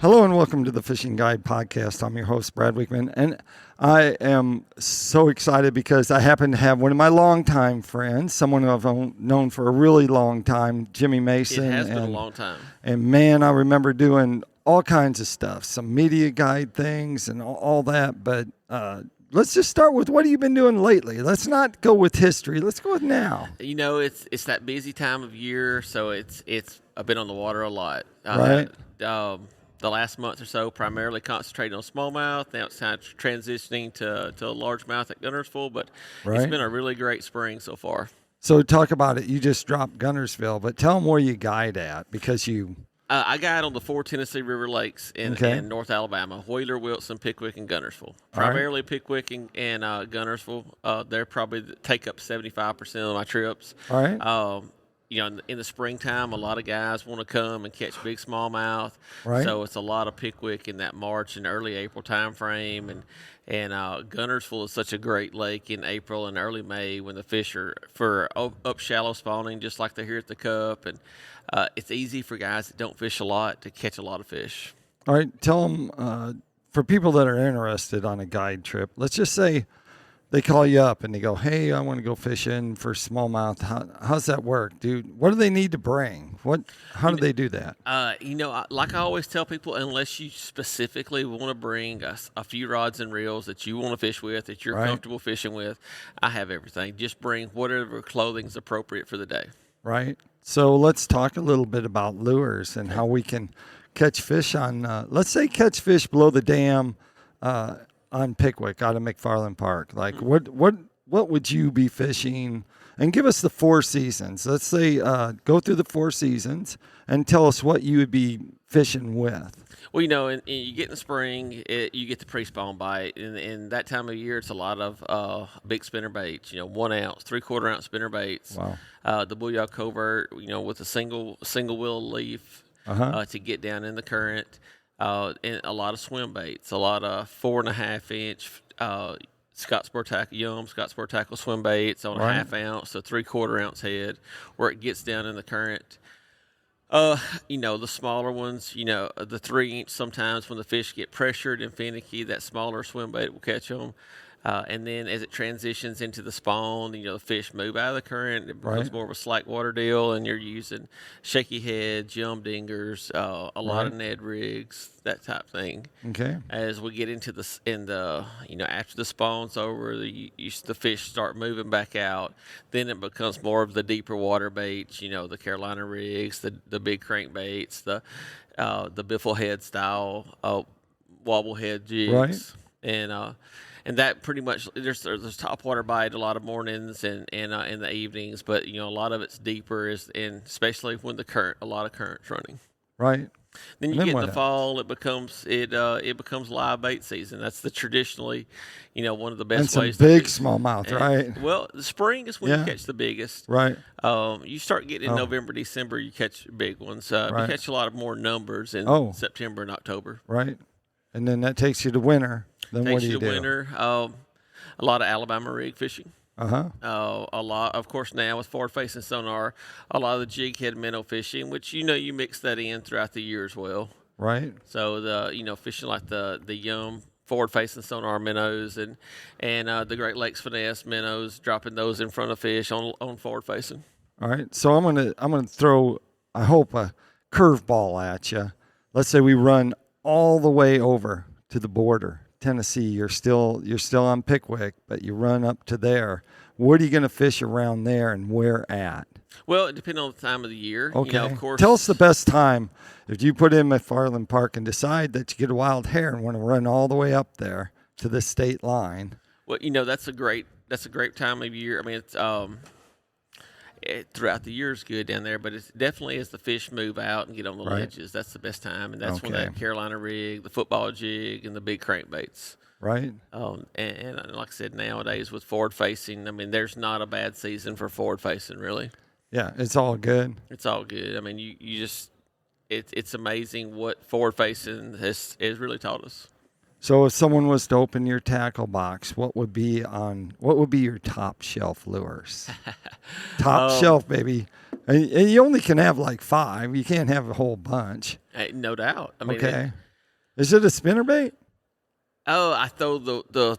Hello and welcome to the Fishing Guide Podcast. I'm your host, Brad Wiegmann, and I am so excited because I happen to have one of my longtime friends, someone who I've known for a really long time, Jimmy Mason. It has been a long time. And man, I remember doing all kinds of stuff, some media guide things and all that. But let's just start with what have you been doing lately? Let's not go with history. Let's go with now. You know, it's that busy time of year, so I've been on the water a lot. Right. The last month or so, primarily concentrating on smallmouth. Now it's kind of transitioning to a largemouth at Guntersville, but It's been a really great spring so far. So talk about it. You just dropped Guntersville, but tell them where you guide at because you... I guide on the 4 Tennessee River Lakes in North Alabama, Wheeler, Wilson, Pickwick, and Guntersville. Primarily Pickwick and Guntersville. They're probably take up 75% of my trips. All right. You know, in the springtime, a lot of guys want to come and catch big smallmouth. Right. So it's a lot of Pickwick in that March and early April time frame. And Guntersville is such a great lake in April and early May when the fish are up shallow spawning, just like they're here at the Cup. And it's easy for guys that don't fish a lot to catch a lot of fish. All right. Tell them, for people that are interested on a guide trip, let's just say they call you up and they go, hey, I want to go fishing for smallmouth. How's that work, dude? What do they need to bring? How do they do that? Like I always tell people, unless you specifically want to bring a few rods and reels that you want to fish with, that you're comfortable fishing with, I have everything. Just bring whatever clothing's appropriate for the day. Right. So let's talk a little bit about lures and how we can catch fish on, let's say catch fish below the dam, on Pickwick out of McFarland Park. Like what would you be fishing? And give us the 4 seasons. Let's say go through the 4 seasons and tell us what you would be fishing with. Well, you know, and you get in the spring, you get the pre-spawn bite, and that time of year, it's a lot of big spinner baits. You know, 1 ounce, 3/4 ounce spinner baits. Wow. The buoy covert, you know, with a single wheel leaf to get down in the current. And a lot of swim baits, a lot of 4.5 inch Scottsboro tackle swim baits on a 1/2 ounce to 3/4 ounce head, where it gets down in the current. You know, the smaller ones, you know, the 3 inch, sometimes when the fish get pressured and finicky, that smaller swim bait will catch them. And then as it transitions into the spawn, you know, the fish move out of the current. It becomes more of a slack water deal, and you're using shaky head, jump dingers, a lot of Ned rigs, that type of thing. Okay. As we get into after the spawn's over, the fish start moving back out. Then it becomes more of the deeper water baits, you know, the Carolina rigs, the big crankbaits, the biffle head style, wobble head jigs. Right. And that pretty much there's top water bite a lot of mornings and in the evenings, but you know a lot of it's deeper and especially when a lot of current's running. Right. Then you get in the fall, it becomes live bait season. That's the traditionally, you know, one of the best and ways. Some big smallmouth, right? Well, the spring is when you catch the biggest. Right. You start getting in November, December, you catch big ones. You catch a lot of more numbers in September and October. Right. And then that takes you to winter. Then what do you do? Winter. A lot of Alabama rig fishing. A lot, of course, now with forward-facing sonar, a lot of the jig head minnow fishing, which you mix that in throughout the year as well. Right. So fishing like the Yum forward-facing sonar minnows and the Great Lakes finesse minnows, dropping those in front of fish on forward-facing. All right. So I'm gonna throw, I hope, a curveball at you. Let's say we run all the way over to the border. Tennessee, you're still on Pickwick, but you run up to there. What are you going to fish around there and where at? Well, it depends on the time of the year. Okay. You know, of course. Tell us the best time if you put in McFarland Park and decide that you get a wild hare and want to run all the way up there to the state line. Well, you know, that's a great time of year. I mean, it's throughout the year is good down there, but it's definitely as the fish move out and get on the ledges, that's the best time, and that's when that Carolina rig, the football jig, and the big crankbaits. Right. And like I said, nowadays with forward facing, I mean, there's not a bad season for forward facing, really. Yeah, it's all good. It's all good. I mean, you just it's amazing what forward facing has really taught us. So if someone was to open your tackle box, what would be your top shelf lures? Top shelf, baby. And you only can have like 5. You can't have a whole bunch. No doubt. I mean, okay. Is it a spinnerbait? Oh, I throw the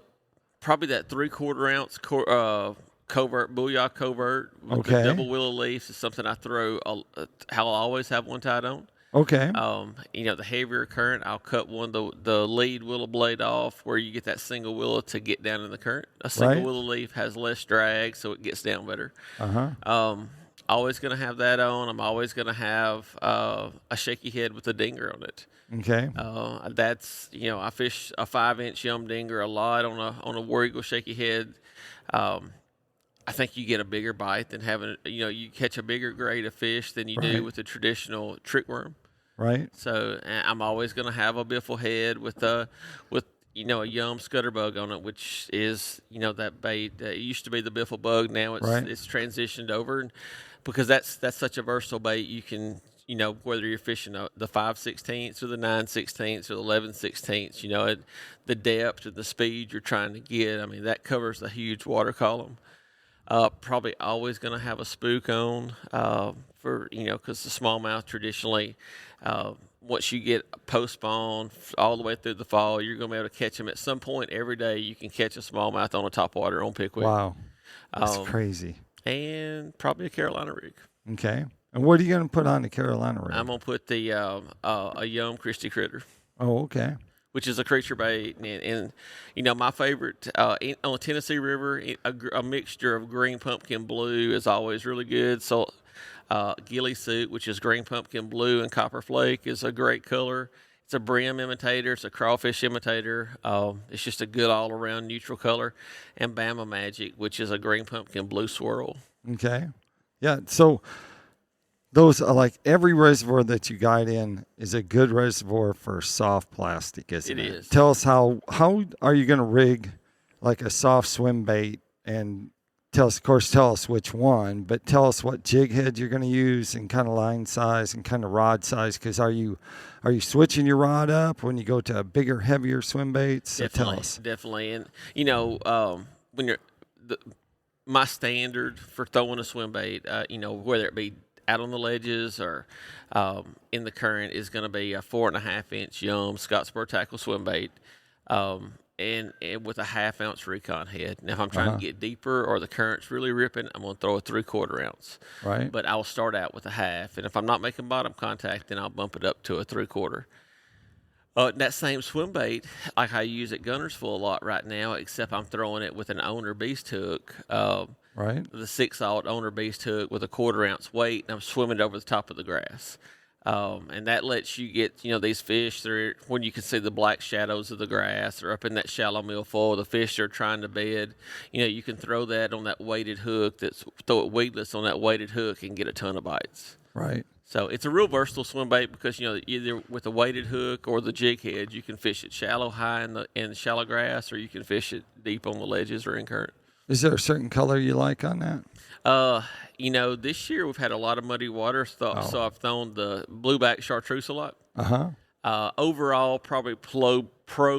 probably that 3/4 ounce covert booyah covert with the Okay. double willow leaves is something I throw. I'll always have one tied on. Okay. The heavier current, I'll cut the lead willow blade off where you get that single willow to get down in the current. A single Right. willow leaf has less drag, so it gets down better. Uh-huh. Always going to have that on. I'm always going to have a shaky head with a dinger on it. Okay. That's I fish a 5-inch yum dinger a lot on a War Eagle shaky head. I think you get a bigger bite than having you catch a bigger grade of fish than you Right. do with the traditional trick worm. Right. So I'm always going to have a biffle head with a yum scutterbug on it, which is that bait. It used to be the biffle bug. Now Right. it's transitioned over, and because that's such a versatile bait. You can whether you're fishing the 5/16 or the 9/16 or the 11/16, the depth and the speed you're trying to get. I mean, that covers a huge water column. Probably always going to have a spook on because the smallmouth traditionally, once you get post-spawn all the way through the fall, you're going to be able to catch them at some point every day. You can catch a smallmouth on a topwater on Pickwick. Wow. That's crazy. And probably a Carolina rig. Okay. And what are you going to put on the Carolina rig? I'm going to put the a Yum Christie Critter, Oh, okay. which is a creature bait. And my favorite, on the Tennessee River, a mixture of green pumpkin blue is always really good. So ghillie suit, which is green pumpkin blue and copper flake, is a great color. It's a brim imitator. It's a crawfish imitator. It's just a good all-around neutral color. And Bama Magic, which is a green pumpkin blue swirl. Okay. Yeah. So those are like every reservoir that you guide in is a good reservoir for soft plastic, isn't it? It is. Tell us how are you going to rig like a soft swim bait, and tell us which one, but tell us what jig head you're going to use and kind of line size and kind of rod size. Because are you switching your rod up when you go to bigger, heavier swim baits? So tell us. Definitely. And when you're my standard for throwing a swim bait, whether it be out on the ledges or in the current, is going to be a 4.5-inch Yum Scottsboro tackle swim bait, and with a 1/2 ounce recon head. Now, if I'm trying to get deeper or the current's really ripping, I'm going to throw a 3/4 ounce. Right. But I'll start out with a 1/2, and if I'm not making bottom contact, then I'll bump it up to a 3/4. That same swim bait, like I use at Guntersville a lot right now, except I'm throwing it with an owner beast hook. Right. The 6/0 owner beast hook with a 1/4 ounce weight, and I'm swimming it over the top of the grass. And that lets you get, these fish through when you can see the black shadows of the grass or up in that shallow milfoil. The fish are trying to bed. You can throw that on that weighted hook, throw it weedless on that weighted hook and get a ton of bites. Right. So it's a real versatile swim bait because, either with a weighted hook or the jig head, you can fish it shallow, high in the shallow grass, or you can fish it deep on the ledges or in current. Is there a certain color you like on that? This year we've had a lot of muddy water, so I've thrown the blueback chartreuse a lot. Overall, probably pro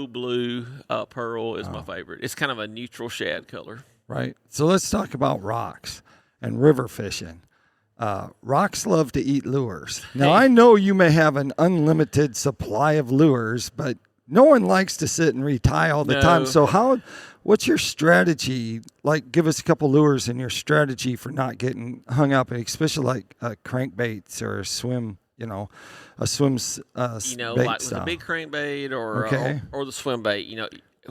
blue pearl is my favorite. It's kind of a neutral shad color. Right. So let's talk about rocks and river fishing. Rocks love to eat lures. Now, I know you may have an unlimited supply of lures, but no one likes to sit and retie all the time. So what's your strategy? Like, give us a couple lures and your strategy for not getting hung up, and especially like crankbaits or a swim, a swim bait like style. with a big crankbait or the swim bait,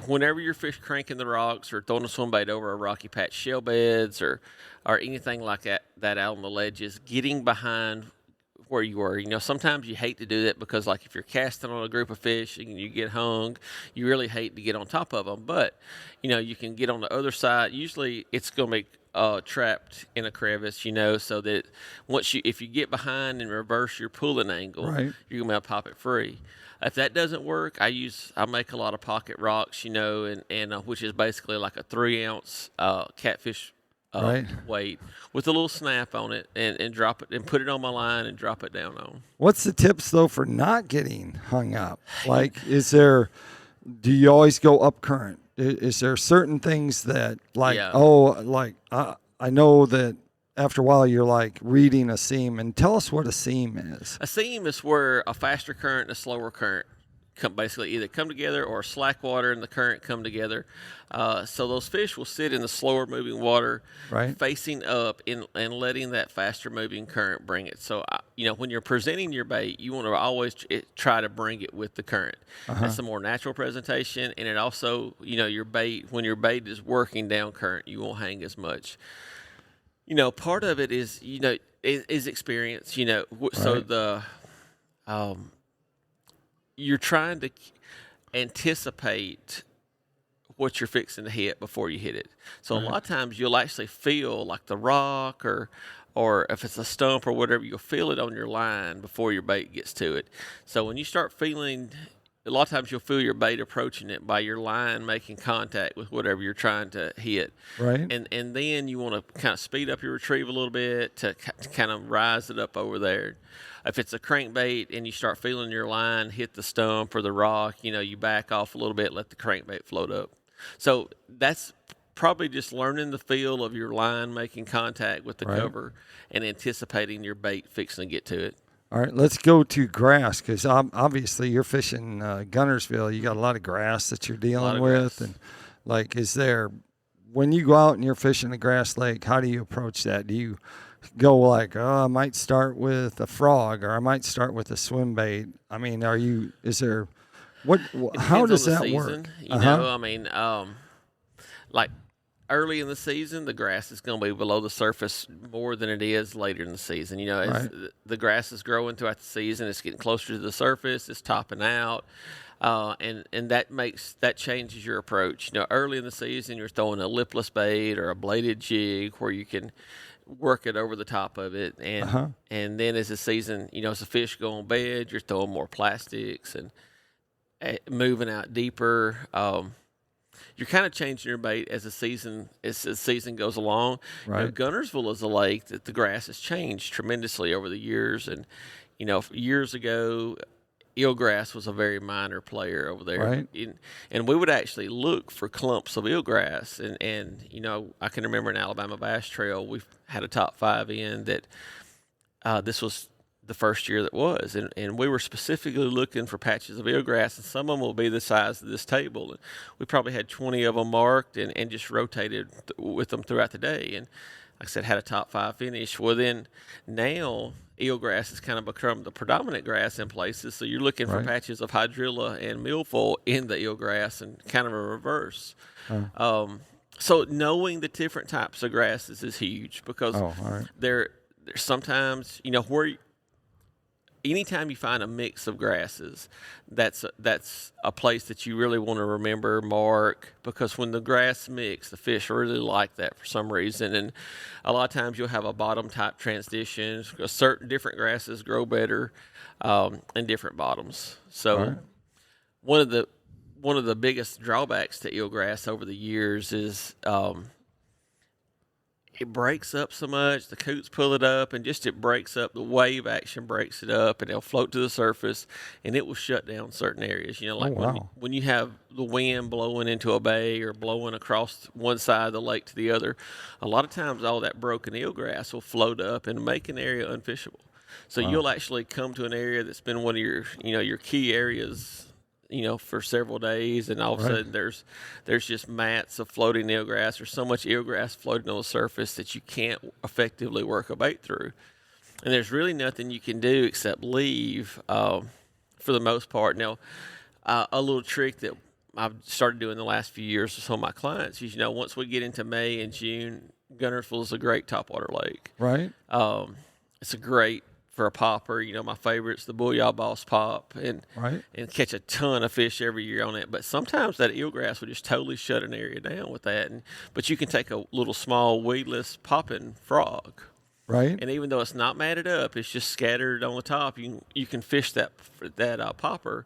whenever you're fish cranking the rocks or throwing a swim bait over a rocky patch shell beds or anything like that out on the ledges, getting behind where you were. Sometimes you hate to do that because, like, if you're casting on a group of fish and you get hung, you really hate to get on top of them. But, you can get on the other side. Usually it's going to be trapped in a crevice, so that if you get behind and reverse your pulling angle, Right. you're going to be able to pop it free. If that doesn't work, I make a lot of pocket rocks, and which is basically like a 3-ounce catfish Right. weight with a little snap on it, and drop it and put it on my line and drop it down on. What's the tips though for not getting hung up? Like, do you always go up current? Is there certain things that I know that after a while you're like reading a seam, and tell us what a seam is. A seam is where a faster current and a slower current basically either come together or slack water and the current come together. So those fish will sit in the slower moving water, Right. facing up and letting that faster moving current bring it. So, when you're presenting your bait, you want to always try to bring it with the current. That's a more natural presentation. And it also, your bait, when your bait is working down current, you won't hang as much. Part of it is, is experience, so Right. you're trying to anticipate what you're fixing to hit before you hit it. So a lot of times you'll actually feel like the rock or if it's a stump or whatever, you'll feel it on your line before your bait gets to it. So when you start feeling, a lot of times you'll feel your bait approaching it by your line making contact with whatever you're trying to hit. Right. And then you want to kind of speed up your retrieve a little bit to kind of rise it up over there. If it's a crankbait and you start feeling your line hit the stump or the rock, you back off a little bit, let the crankbait float up. So that's probably just learning the feel of your line making contact with the cover and anticipating your bait fixing to get to it. All right, let's go to grass because obviously you're fishing Guntersville. You got a lot of grass that you're dealing with, and when you go out and you're fishing a grass lake, how do you approach that? Do you go like, I might start with a frog or I might start with a swim bait? I mean, how does that work? Like early in the season, the grass is going to be below the surface more than it is later in the season. As the grass is growing throughout the season, it's getting closer to the surface, it's topping out. And that changes your approach. Early in the season, you're throwing a lipless bait or a bladed jig where you can work it over the top of it. And then as the season, as the fish go on bed, you're throwing more plastics and moving out deeper. You're kind of changing your bait as the season goes along. Right. Guntersville is a lake that the grass has changed tremendously over the years. And, years ago, eelgrass was a very minor player over there. Right. And we would actually look for clumps of eelgrass. And I can remember in Alabama Bass Trail, we had a top 5 in that this was the first year that was. And we were specifically looking for patches of eelgrass, and some of them will be the size of this table. And we probably had 20 of them marked and just rotated with them throughout the day. And like I said, had a top 5 finish. Well, then now eelgrass has kind of become the predominant grass in places. So you're looking for patches of hydrilla and milfoil in the eelgrass and kind of a reverse. So knowing the different types of grasses is huge because there's sometimes, where anytime you find a mix of grasses, that's a place that you really want to remember, mark, because when the grass mix, the fish really like that for some reason. And a lot of times you'll have a bottom type transition because certain different grasses grow better in different bottoms. So one of the biggest drawbacks to eelgrass over the years is it breaks up so much. The coots pull it up, and just it breaks up. The wave action breaks it up, and it'll float to the surface, and it will shut down certain areas. When you have the wind blowing into a bay or blowing across one side of the lake to the other, a lot of times all that broken eelgrass will float up and make an area unfishable. So you'll actually come to an area that's been one of your, your key areas, for several days, and all of a sudden there's just mats of floating eelgrass or so much eelgrass floating on the surface that you can't effectively work a bait through. And there's really nothing you can do except leave for the most part. Now, a little trick that I've started doing the last few years with some of my clients is, once we get into May and June, Guntersville is a great topwater lake. Right. It's a great for a popper. My favorite's the Booyah Boss pop, and catch a ton of fish every year on it. But sometimes that eelgrass will just totally shut an area down with that. But you can take a little small weedless popping frog. Right. And even though it's not matted up, it's just scattered on the top. You can fish that popper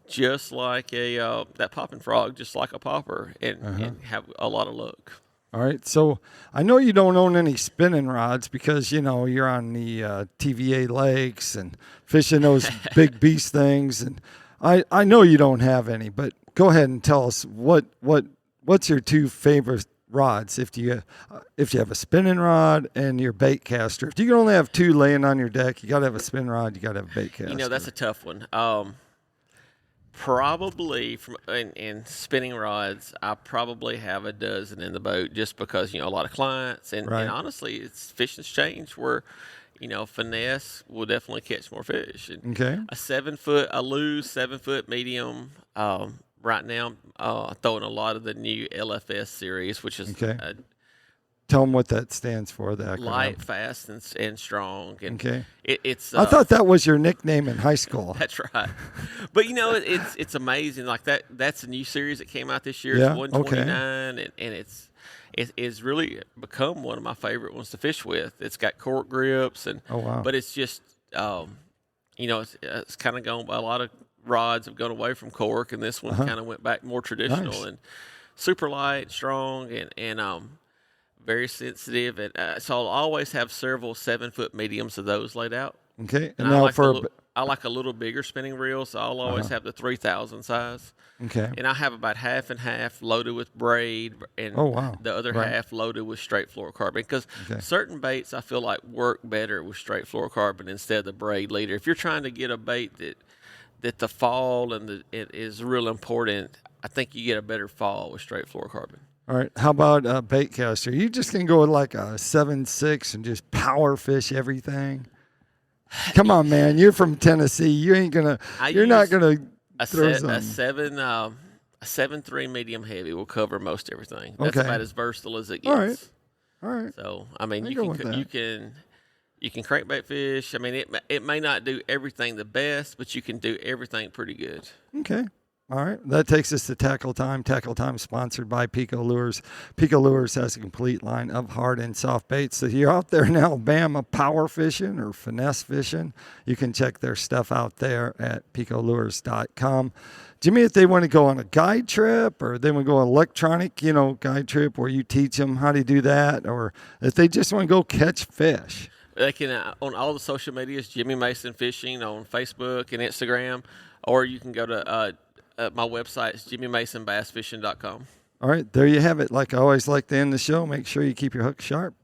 just like that popping frog, just like a popper, and have a lot of luck. All right, so I know you don't own any spinning rods because, you're on the TVA lakes and fishing those big beast things, and I know you don't have any, but go ahead and tell us what's your 2 favorite rods if you have a spinning rod and your bait caster. If you can only have 2 laying on your deck, you got to have a spinning rod, you got to have a bait caster. That's a tough one. Probably in spinning rods, I probably have a dozen in the boat just because, a lot of clients. And honestly, fishing's changed where, finesse will definitely catch more fish. And Okay. a loose 7-foot medium. Right now, throwing a lot of the new LFS series, which is Tell them what that stands for. The acronym. Light, fast, and strong. And it's. I thought that was your nickname in high school. That's right. But it's amazing. Like that's a new series that came out this year. Yeah, It's 129, and it's really become one of my favorite ones to fish with. It's got cork grips but it's just it's kind of gone. A lot of rods have gone away from cork, and this one kind of went back more traditional and super light, strong, and very sensitive. And so I'll always have several 7-foot mediums of those laid out. Okay. And now I like a little bigger spinning reel, so I'll always have the 3,000 size. Okay. And I have about half and half loaded with braid, and the other half loaded with straight fluorocarbon. Because certain baits I feel like work better with straight fluorocarbon instead of the braid leader. If you're trying to get a bait that the fall and it is real important, I think you get a better fall with straight fluorocarbon. All right. How about bait caster? You just can go with like a 7.6 and just power fish everything. Come on, man. You're from Tennessee. You ain't gonna. You're not gonna throw some. A 7.3 medium heavy will cover most everything. That's about as versatile as it gets. All right. So I mean, you can crankbait fish. I mean, it may not do everything the best, but you can do everything pretty good. Okay. All right. That takes us to Tackle Time. Tackle Time sponsored by PICO Lures. PICO Lures has a complete line of hard and soft baits. So if you're out there in Alabama power fishing or finesse fishing, you can check their stuff out there at picolures.com. Jimmy, if they want to go on a guide trip or they want to go on an electronic, guide trip where you teach them how to do that, or if they just want to go catch fish. They can, on all the social medias, Jimmy Mason Fishing on Facebook and Instagram, or you can go to my website is jimmymasonbassfishing.com. All right, there you have it. Like I always like to end the show, make sure you keep your hook sharp